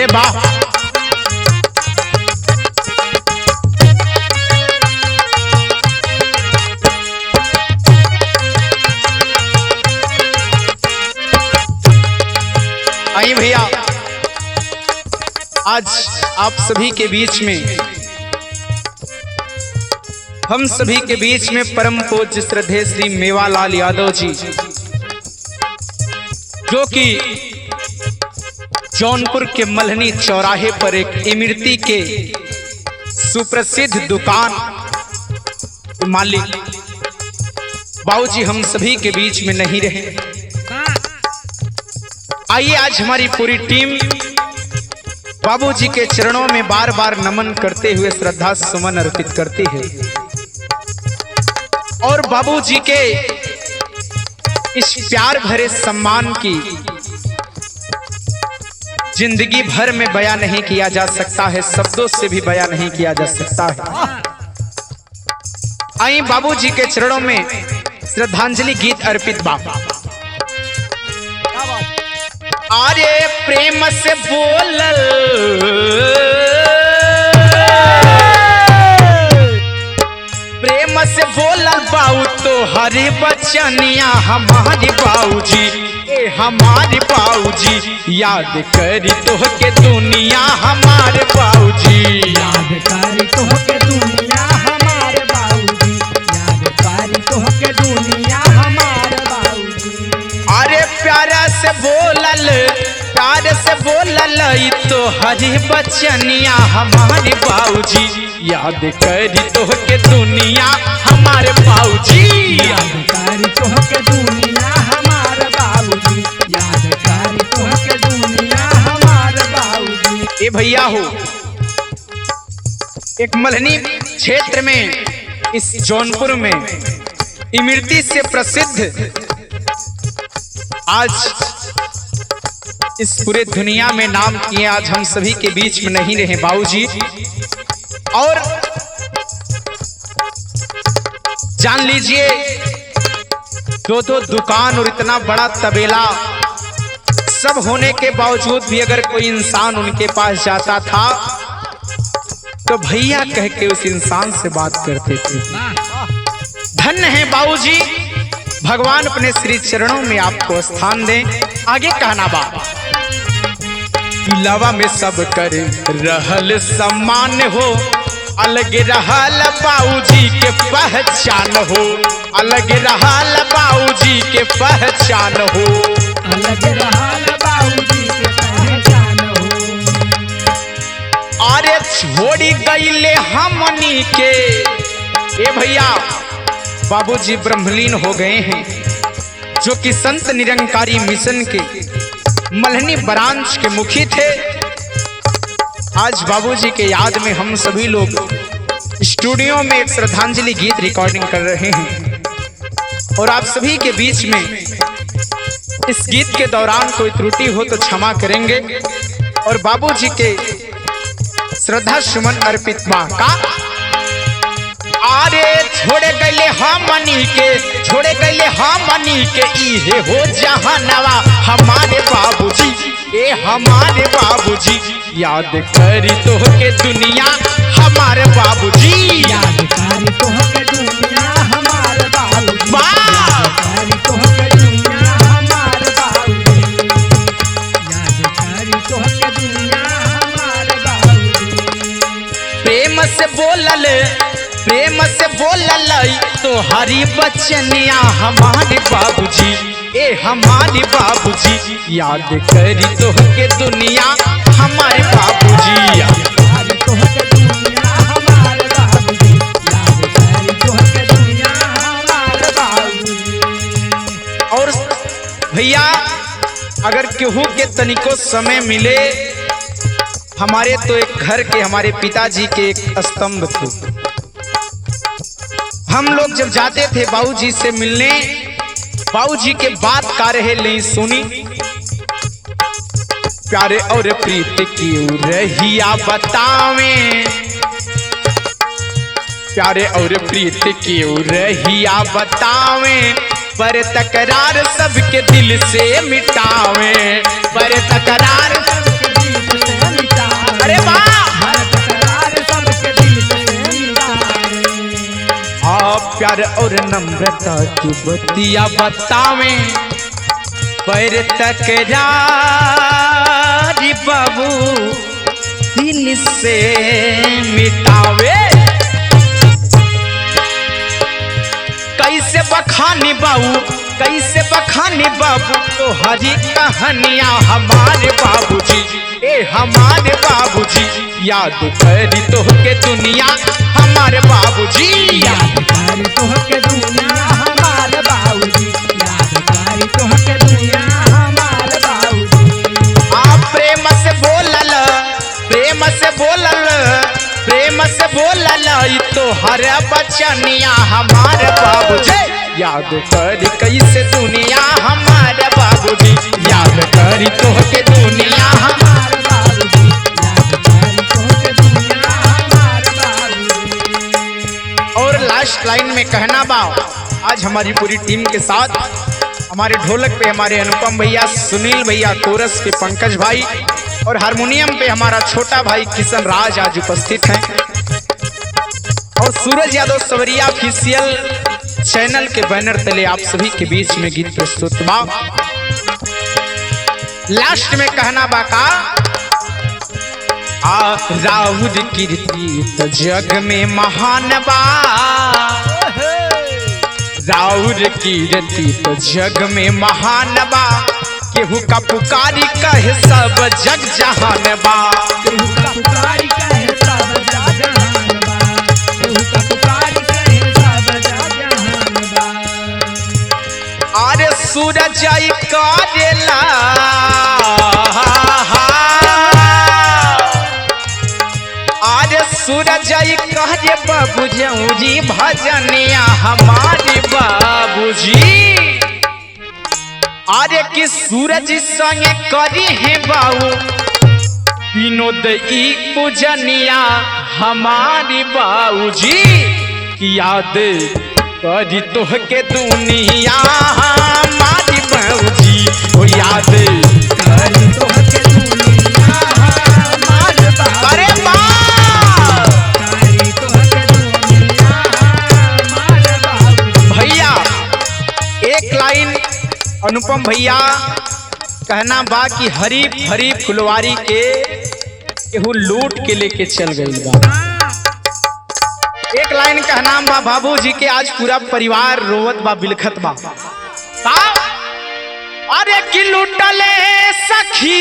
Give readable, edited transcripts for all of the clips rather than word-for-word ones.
अरे वाह। आइए भैया, आज आप सभी के बीच में, हम सभी के बीच में परम पूज्य श्रद्धेय श्री मेवालाल यादव जी, जो कि जौनपुर के मल्हनी चौराहे पर एक इमरती के सुप्रसिद्ध दुकान मालिक बाबूजी हम सभी के बीच में नहीं रहे। आइए आज हमारी पूरी टीम बाबूजी के चरणों में बार बार नमन करते हुए श्रद्धा सुमन अर्पित करती है और बाबूजी के इस प्यार भरे सम्मान की जिंदगी भर में बयां नहीं किया जा सकता है, शब्दों से भी बयां नहीं किया जा सकता है। आइए बाबूजी के चरणों में श्रद्धांजलि गीत अर्पित बाबा। अरे प्रेम से बोलल, प्रेम से बोलल बाऊ तो हरे बचनिया हमारे बाऊजी, ए हमारे बाऊजी, याद करी तो के दुनिया हमारे बाऊजी, याद करी तो के दुनिया हमारे बाऊजी, याद करी तो के दुनिया हमारे बाऊजी। अरे प्यारा से बोलल, प्यार से बोलल तो हरी बचनिया हमारे बाऊजी, याद करी तो के दुनिया हमारे बाऊजी, याद करी तो के दुनिया हमारे बाऊजी, याद करी तो के दुनिया हमारे बाऊजी। ए भैया हो, एक मल्हनी क्षेत्र में, इस जौनपुर में इमरती से प्रसिद्ध, आज इस पूरे दुनिया में नाम किए, आज हम सभी के बीच में नहीं रहे बाबूजी। और जान लीजिए, दो दुकान और इतना बड़ा तबेला सब होने के बावजूद भी अगर कोई इंसान उनके पास जाता था तो भैया कह के उस इंसान से बात करते थे। धन्य है बाबूजी, भगवान अपने श्री चरणों में आपको स्थान दें। आगे कहना बा, लवा में सब कर रहल सम्मान हो, अलग रहल बाऊजी के पहचान हो, अलग रहल बाऊजी के पहचान हो, अलग रहल बाऊजी के पहचान हो। अरे छोड़ी गईले हमनी के, ए भैया बाबूजी ब्रह्मलीन हो गए हैं, जो कि संत निरंकारी मिशन के मल्हनी ब्रांच के मुखी थे। आज बाबूजी के याद में हम सभी लोग स्टूडियो में एक श्रद्धांजलि गीत रिकॉर्डिंग कर रहे हैं और आप सभी के बीच में इस गीत के दौरान कोई त्रुटि हो तो क्षमा करेंगे और बाबूजी के श्रद्धा सुमन अर्पित बा का। अरे छोड़े गए हमनी के, छोड़े गए हमनी के, इहे हो जहानवा हमारे बाबूजी, ए हमारे बाबूजी, याद करी तो के दुनिया हमारे बाबूजी, याद करी तो के दुनिया हमारे बाबूजी, वाह करी तो के दुनिया हमारे बाबूजी, याद करी तो के दुनिया हमारे बाबूजी। प्रेम से बोलल, प्रेम से बोलल तो हरी बचनिया हमारे बाबूजी, ए हमारे बाबूजी, याद करी तो के दुनिया हमारे बाबूजी, याद करी तो के दुनिया हमारे बाबूजी, याद करी तो के दुनिया हमारे बाबूजी। और भैया अगर केहू के तनिको समय मिले, हमारे तो एक घर के, हमारे पिताजी के एक स्तंभ थे। हम लोग जब जाते थे बाबूजी से मिलने, बाबूजी के बात का रहे नहीं सुनी, प्यारे और प्रीत क्यों रहिया बतावें, प्यारे और प्रीत क्यों रहिया बतावें, पर तकरार सबके दिल से मिटावें, पर तकरार सबके दिल से अरे वाह हर तकरार सबके दिल से मिटावे। आप प्यार और नम्रता की बतिया बतावे पर तकरारी बाबू दिल से मिटावे। कैसे बखानी बाबू कैसे बखानी बाबू तो हरी कहानियां हमारे बाबूजी ए हमारे बाबूजी याद करी तो के दुनिया हमारे बाबूजी याद करी तोहके दुनिया हमारे बाबूजी, याद करी तोहके दुनिया हमारे बाबूजी। आप प्रेम से बोलल प्रेम से बोलल प्रेम से बोलल ई तो हर बचनिया हमारे बाबूजी याद करी कैसे दुनिया हमारे बाबूजी याद करी तो के दुनिया हमारे बाबूजी, याद करी तोहके दुनिया हमारे बाबूजी। और लास्ट लाइन में कहना बा आज हमारी पूरी टीम के साथ हमारे ढोलक पे हमारे अनुपम भैया, सुनील भैया, कोरस पे पंकज भाई और हारमोनियम पे हमारा छोटा भाई किशन राज आज उपस्थित हैं। और सूरज यादव सवरिया ऑफिशियल चैनल के बैनर तले आप सभी के बीच में गीत प्रस्तुत बा। लास्ट में कहना बा का राउर कीर्ति तो जग में महान बा राउर कीर्ति तो जग में महान बा केहू का पुकारी कहे सब जग जहान बा केहू का पुकारी कहे सब जग जहान बा, केहू का पुकारी कहे सब जग जहान बा। अरे सूरज आई करेला अरे सूरज आई कहे बाबूजी भजनिया हमारे बाबूजी अरे कि सूरज संगे करी है बाबू विनोद ई पूजनिया हमारी बाबूजी की याद करी तोह के दुनिया हमारी बाबूजी ओ याद करी तोहके दुनिया हमारे बाबूजी, अरे वाह करी तोहके दुनिया हमारे बाबूजी। भैया एक लाइन अनुपम भैया कहना बा कि हरी भरी फुलवारी के केहू लूट के लेके चल गई बा। एक लाइन कहना बा बाबूजी के आज पूरा परिवार रोवत बा बिलखत बा का? अरे कि लूटले सखी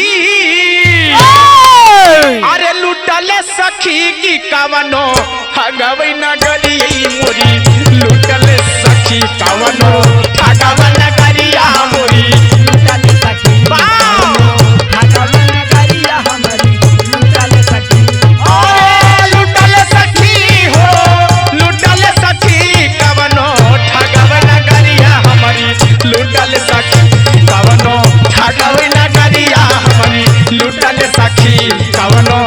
अरे लूटले सखी की कवनो ठगवई नगरी मोरी लूटले सखी कवनो ठगवई नगरिया मोरी लुटल सखी ठगवन गरिया हमारी, लुटल सखी लूटले सखी हो लूटले सखी कवनो ठगवई नगरिया हमारी लूटले सखी कवनो ठगवई नगरिया हमारी लूटले सखी कवनो